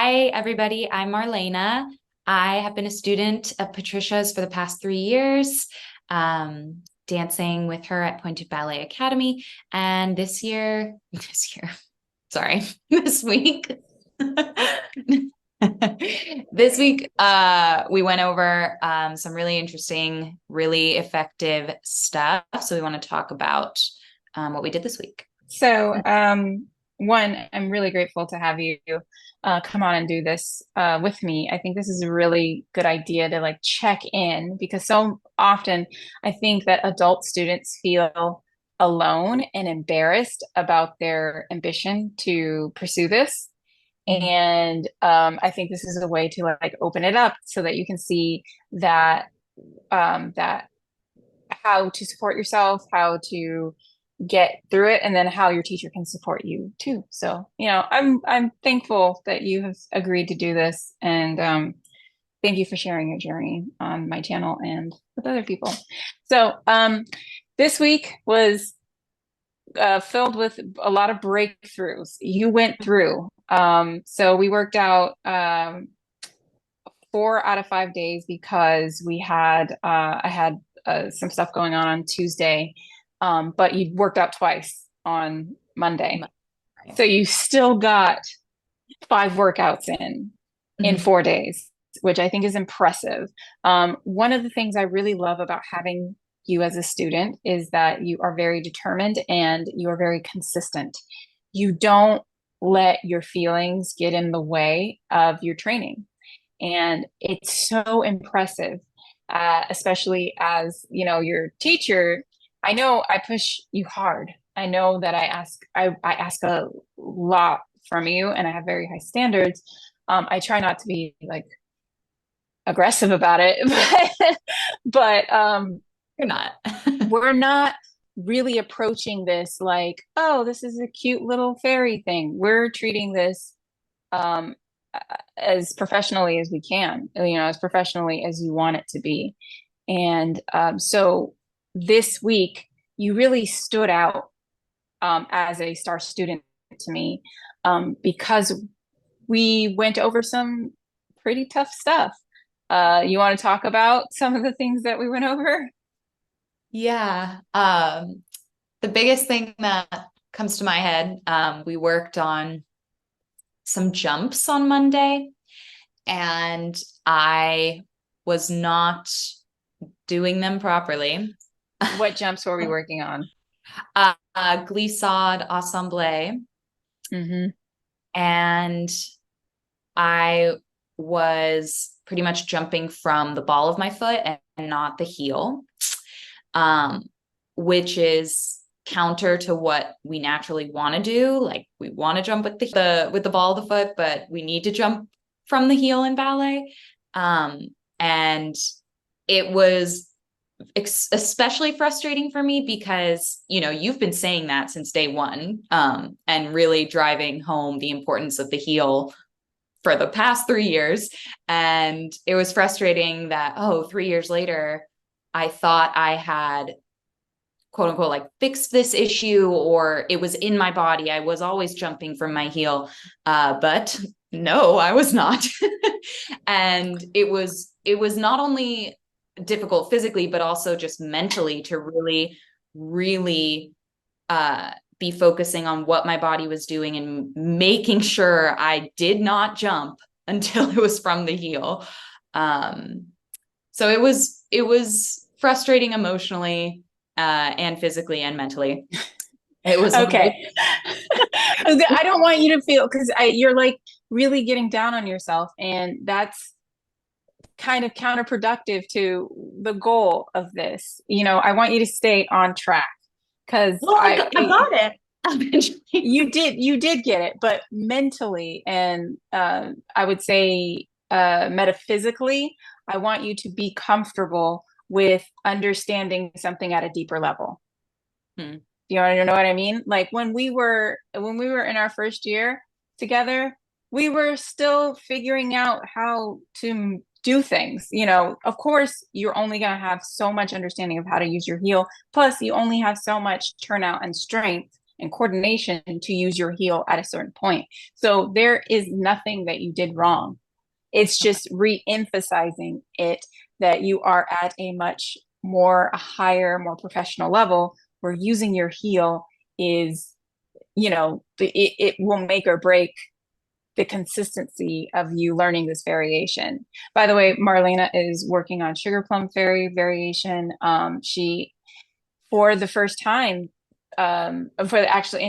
Hi, everybody. I'm Marlena. I have been a student of Patricia's for the past 3 years, dancing with her at Pointed Ballet Academy. And sorry, this week, this week, we went over some really interesting, really effective stuff. So we want to talk about what we did this week. So, one, I'm really grateful to have you come on and do this with me. I think this is a really good idea to like check in because so often I think that adult students feel alone and embarrassed about their ambition to pursue this. And I think this is a way to like open it up so that you can see that that how to support yourself, how to get through it, and then how your teacher can support you too. So, I'm thankful that you have agreed to do this, and thank you for sharing your journey on my channel and with other people. So, this week was filled with a lot of breakthroughs you went through. So we worked out 4 out of 5 days because I had some stuff going on Tuesday, but you worked out twice on Monday. So you still got 5 workouts in Mhm. 4 days, which I think is impressive. One of the things I really love about having you as a student is that you are very determined and you are very consistent. You don't let your feelings get in the way of your training. And it's so impressive, especially as, your teacher. I know I push you hard. I know that I ask a lot from you and I have very high standards. I try not to be like aggressive about it, but You're not. we're not really approaching this like, oh, this is a cute little fairy thing. We're treating this um, as professionally as we can, as professionally as you want it to be. And so this week, you really stood out as a star student to me because we went over some pretty tough stuff. You want to talk about some of the things that we went over? Yeah. The biggest thing that comes to my head, we worked on some jumps on Monday, and I was not doing them properly. What jumps were we working on? Glissade assemblée, Mm-hmm. and I was pretty much jumping from the ball of my foot and not the heel, um, which is counter to what we naturally want to do. Like we want to jump with the ball of the foot, but we need to jump from the heel in ballet. And it was especially frustrating for me because you've been saying that since day one, and really driving home the importance of the heel for the past 3 years. And it was frustrating that, 3 years later, I thought I had quote unquote like fixed this issue, or it was in my body. I was always jumping from my heel. But no, I was not. And it was not only difficult physically, but also just mentally to really, really be focusing on what my body was doing and making sure I did not jump until it was from the heel. Um, so it was frustrating emotionally, and physically and mentally. It was like, Okay. I don't want you to feel because you're like really getting down on yourself, and that's kind of counterproductive to the goal of this. I want you to stay on track because well, I got it eventually. you did get it, but mentally and I would say metaphysically, I want you to be comfortable with understanding something at a deeper level. Hmm. Do you want to know what I mean? Like when we were in our first year together, we were still figuring out how to do things. Of course, you're only going to have so much understanding of how to use your heel. Plus, you only have so much turnout and strength and coordination to use your heel at a certain point. So there is nothing that you did wrong. It's Okay. just re-emphasizing it, that you are at a much more, a higher, more professional level where using your heel is, it will make or break the consistency of you learning this variation. By the way, Marlena is working on Sugar Plum Fairy Variation. She, for the first time, and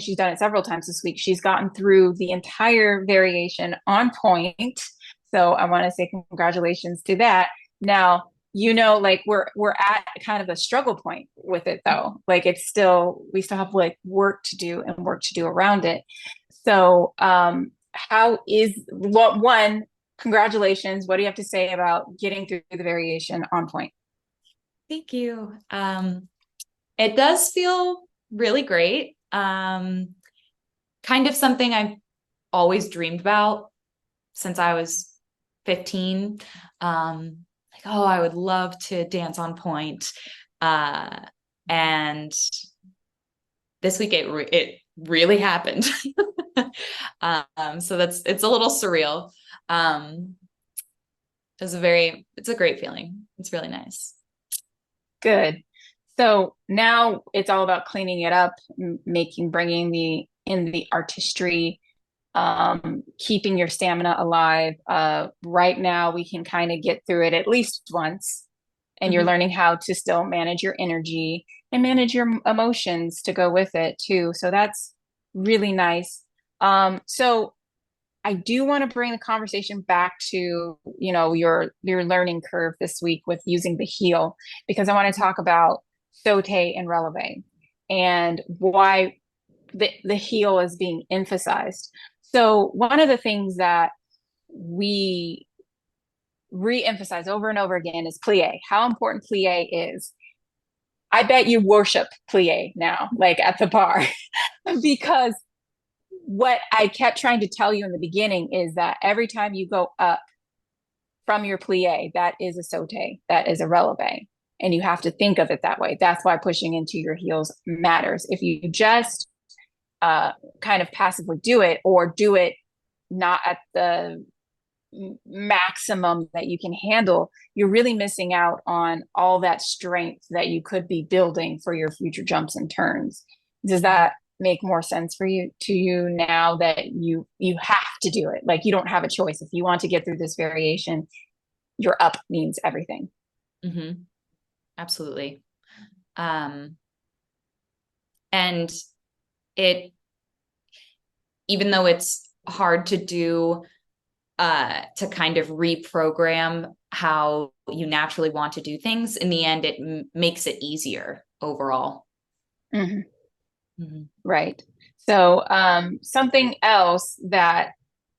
she's done it several times this week, she's gotten through the entire variation on point. So I want to say congratulations to that. Now, like we're at kind of a struggle point with it though. Like we still have like work to do and work to do around it. So congratulations. What do you have to say about getting through the variation on point? Thank you. It does feel really great. Kind of something I've always dreamed about since I was 15. Like, oh, I would love to dance on point. And this week it really happened. So it's a little surreal. It's a great feeling. It's really nice. Good. So now it's all about cleaning it up, bringing the artistry, keeping your stamina alive. Right now we can kind of get through it at least once, and you're learning how to still manage your energy and manage your emotions to go with it too. So that's really nice. So I do want to bring the conversation back to, your learning curve this week with using the heel, because I want to talk about saute and releve and why the heel is being emphasized. So one of the things that we re-emphasize over and over again is plie, how important plie is. I bet you worship plie now, like at the bar, because what I kept trying to tell you in the beginning is that every time you go up from your plie, that is a saute, that is a releve. And you have to think of it that way. That's why pushing into your heels matters. If you just kind of passively do it, or do it not at the maximum that you can handle, you're really missing out on all that strength that you could be building for your future jumps and turns. Does that make more sense for you now that you have to do it? Like, you don't have a choice. If you want to get through this variation, your up means everything. Mm-hmm. Absolutely. And even though it's hard to do, to kind of reprogram how you naturally want to do things, in the end, it makes it easier overall. Mm-hmm. Mm-hmm. Right. So something else that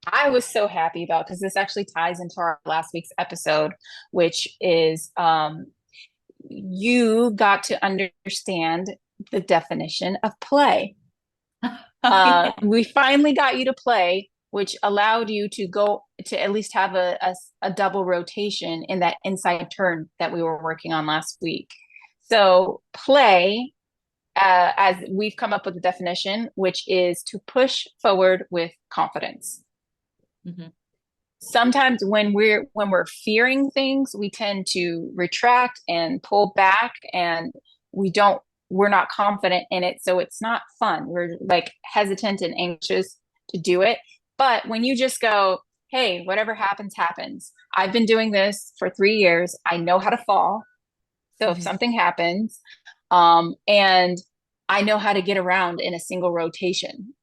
I was so happy about, because this actually ties into our last week's episode, which is you got to understand the definition of play. We finally got you to play, which allowed you to go to at least have a double rotation in that inside turn that we were working on last week. So play, as we've come up with a definition, which is to push forward with confidence. Mm-hmm. Sometimes when we're fearing things, we tend to retract and pull back, and we're not confident in it. So it's not fun. We're like hesitant and anxious to do it. But when you just go, hey, whatever happens, happens. I've been doing this for 3 years. I know how to fall. So if something happens, and I know how to get around in a single rotation,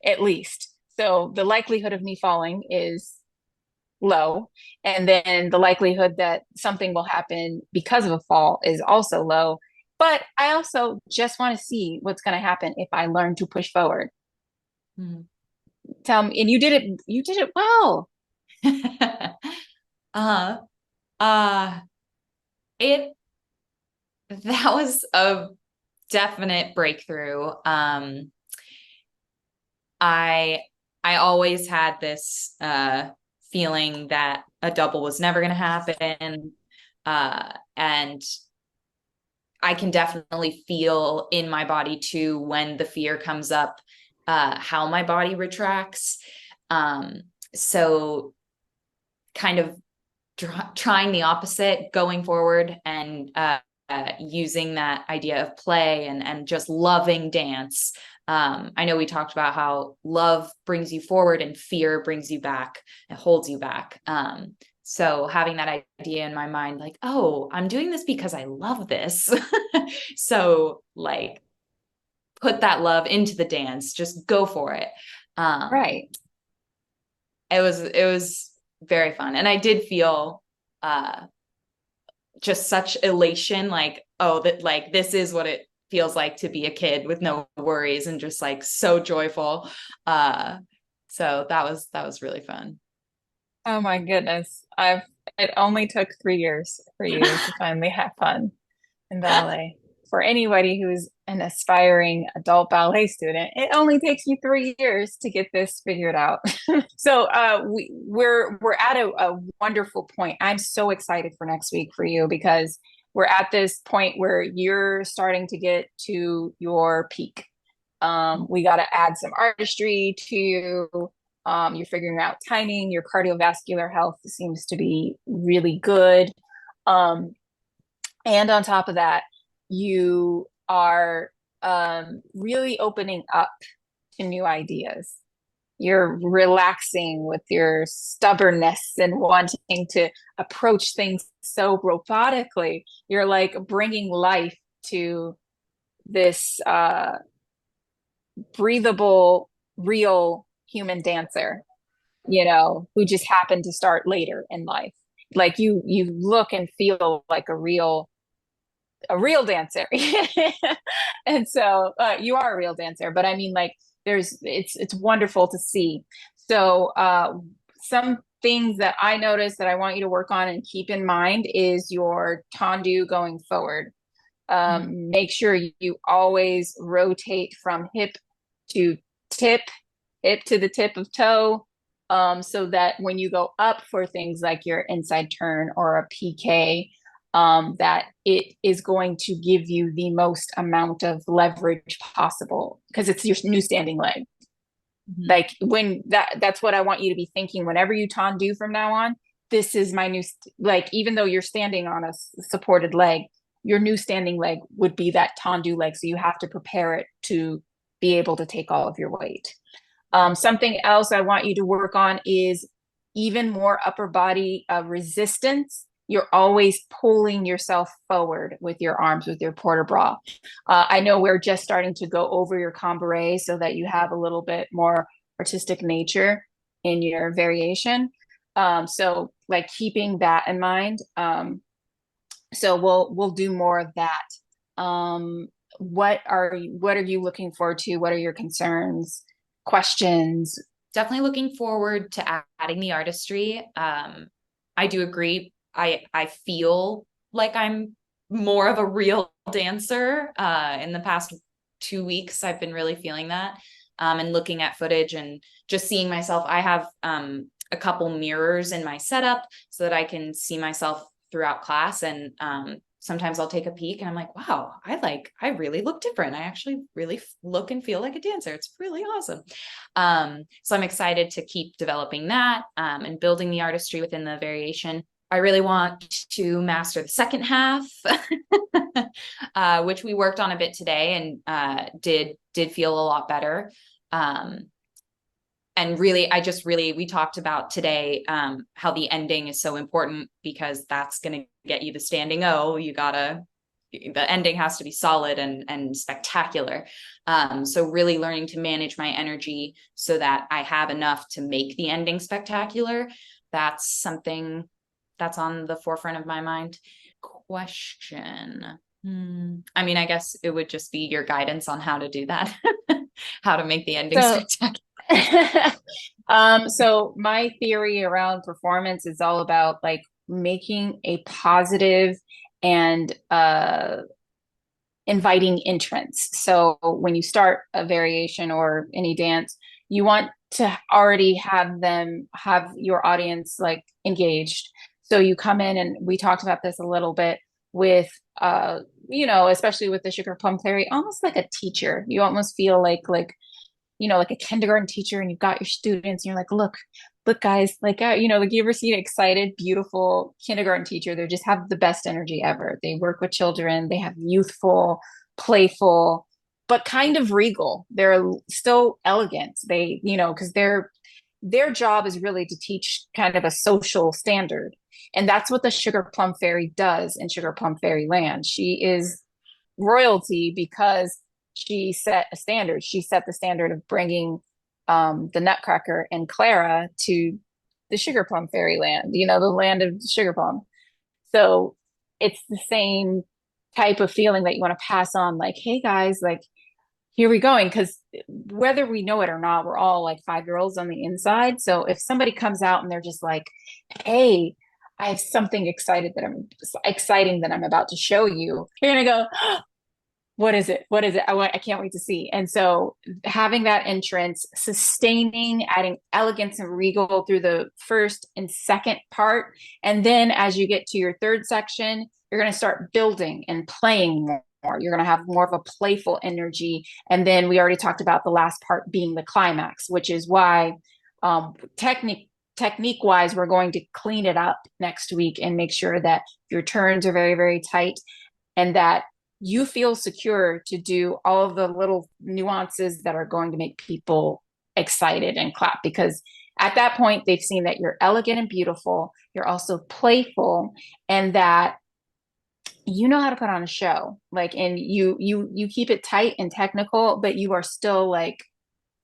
at least. So the likelihood of me falling is low. And then the likelihood that something will happen because of a fall is also low. But I also just want to see what's going to happen if I learn to push forward. Mm-hmm. Tell me, and you did it well. That was a definite breakthrough. I always had this feeling that a double was never going to happen, and I can definitely feel in my body too when the fear comes up, how my body retracts. Um, so kind of trying the opposite, going forward and using that idea of play and just loving dance. I know we talked about how love brings you forward and fear brings you back and holds you back. So having that idea in my mind, like, oh, I'm doing this because I love this. So like put that love into the dance, just go for it. Right. It was very fun. And I did feel uh just such elation, like, oh, that like this is what it feels like to be a kid with no worries and just like so joyful. Uh so that was really fun. Oh my goodness. It only took 3 years for you to finally have fun in ballet. For anybody who's an aspiring adult ballet student, it only takes you 3 years to get this figured out. So we're at a wonderful point. I'm so excited for next week for you because we're at this point where you're starting to get to your peak. We got to add some artistry to you. You're figuring out timing. Your cardiovascular health seems to be really good. Um, and on top of that, you are really opening up to new ideas. You're relaxing with your stubbornness and wanting to approach things so robotically. You're like bringing life to this breathable, real human dancer, who just happened to start later in life. Like you look and feel like a real dancer. And so you are a real dancer, but I mean, like, it's wonderful to see. So some things that I noticed that I want you to work on and keep in mind is your tendu going forward. Make sure you always rotate from hip to tip, hip to the tip of toe, so that when you go up for things like your inside turn or a PK, that it is going to give you the most amount of leverage possible because it's your new standing leg. Mm-hmm. Like when that's what I want you to be thinking whenever you tendu from now on. This is my new, like, even though you're standing on a supported leg, your new standing leg would be that tendu leg. So you have to prepare it to be able to take all of your weight. Something else I want you to work on is even more upper body resistance. You're always pulling yourself forward with your arms, with your port de bras. I know we're just starting to go over your cambare so that you have a little bit more artistic nature in your variation. So like keeping that in mind. So we'll do more of that. What are you looking forward to? What are your concerns, questions? Definitely looking forward to adding the artistry. I do agree. I feel like I'm more of a real dancer. In the past 2 weeks, I've been really feeling that. And looking at footage and just seeing myself. I have a couple mirrors in my setup so that I can see myself throughout class. And sometimes I'll take a peek and I'm like, wow, I really look different. I actually really look and feel like a dancer. It's really awesome. So I'm excited to keep developing that and building the artistry within the variation. I really want to master the second half, which we worked on a bit today and did feel a lot better. And really, we talked about today how the ending is so important because that's going to get you the standing O. The ending has to be solid and spectacular. So really learning to manage my energy so that I have enough to make the ending spectacular. That's something that's on the forefront of my mind. Question. I mean, I guess it would just be your guidance on how to do that, how to make the ending So spectacular. so my theory around performance is all about like making a positive and inviting entrance. So when you start a variation or any dance, you want to already have your audience like engaged. So you come in, and we talked about this a little bit. with, especially with the Sugar Plum Fairy, almost like a teacher. You almost feel like a kindergarten teacher, and you've got your students and you're like, look guys, like you ever see an excited, beautiful kindergarten teacher? They just have the best energy ever. They work with children. They have youthful, playful, but kind of regal. They're still elegant. Because their job is really to teach kind of a social standard. And that's what the Sugar Plum Fairy does in Sugar Plum Fairy Land. She is royalty because she set a standard. She set the standard of bringing the Nutcracker and Clara to the Sugar Plum Fairy Land, the land of sugar plum. So it's the same type of feeling that you want to pass on, like, hey guys, like, here we going. Because whether we know it or not, we're all like 5-year-olds on the inside. So if somebody comes out and they're just like, hey, I have something exciting that I'm about to show you, you're gonna go, what is it? What is it? I can't wait to see. And so having that entrance, sustaining, adding elegance and regal through the first and second part. And then as you get to your third section, you're going to start building and playing more. You're going to have more of a playful energy. And then we already talked about the last part being the climax, which is why technique wise, we're going to clean it up next week and make sure that your turns are very, very tight, and that you feel secure to do all of the little nuances that are going to make people excited and clap. Because at that point, they've seen that you're elegant and beautiful. You're also playful, and that you know how to put on a show. Like, and you keep it tight and technical, but you are still like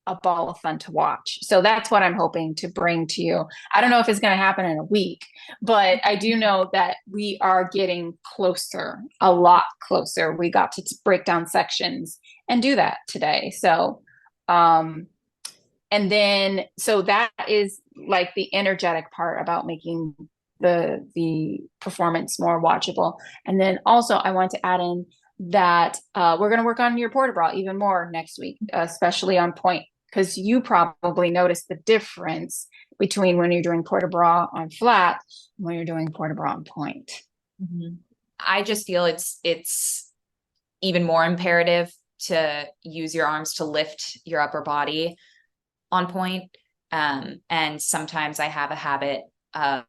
a ball of fun to watch. So that's what I'm hoping to bring to you. I don't know if it's going to happen in a week, but I do know that we are getting closer, a lot closer. We got to break down sections and do that today. So, and then, so that is like the energetic part about making the performance more watchable. And then also I want to add in that we're going to work on your port de bras even more next week, especially on point, because you probably noticed the difference between when you're doing port de bras on flat and when you're doing port de bras on point. Mm-hmm. I just feel it's even more imperative to use your arms to lift your upper body on point. And sometimes I have a habit of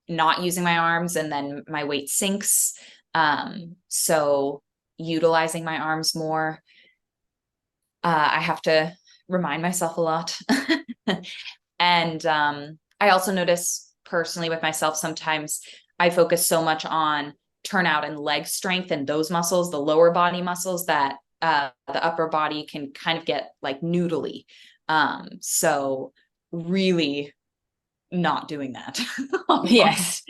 not using my arms, and then my weight sinks. So utilizing my arms more, I have to remind myself a lot. And I also notice personally with myself, sometimes I focus so much on turnout and leg strength and those muscles, the lower body muscles, that the upper body can kind of get like noodly. So really not doing that. Yes.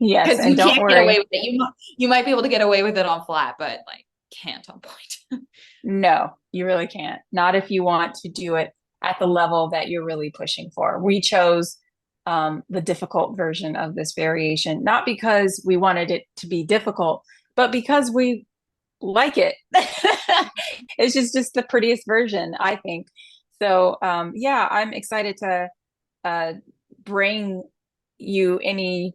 Yes. Because And you don't can't worry. get away with it. You might be able to get away with it on flat, but like can't on point. No, you really can't. Not if you want to do it at the level that you're really pushing for. We chose the difficult version of this variation, not because we wanted it to be difficult, but because we like it. It's just the prettiest version, I think. So yeah, I'm excited to bring you any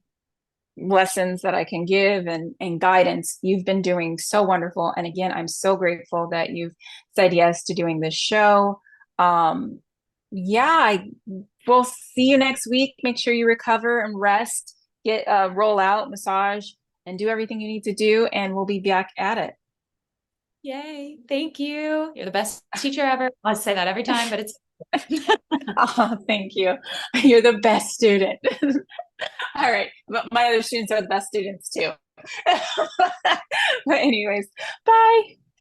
lessons that I can give and guidance. You've been doing so wonderful. And again, I'm so grateful that you've said yes to doing this show. Yeah, we'll see you next week. Make sure you recover and rest, get roll out, massage, and do everything you need to do. And we'll be back at it. Yay. Thank you. You're the best teacher ever. I say that every time, but it's Oh, thank you. You're the best student. All right. But my other students are the best students too. But anyways, bye.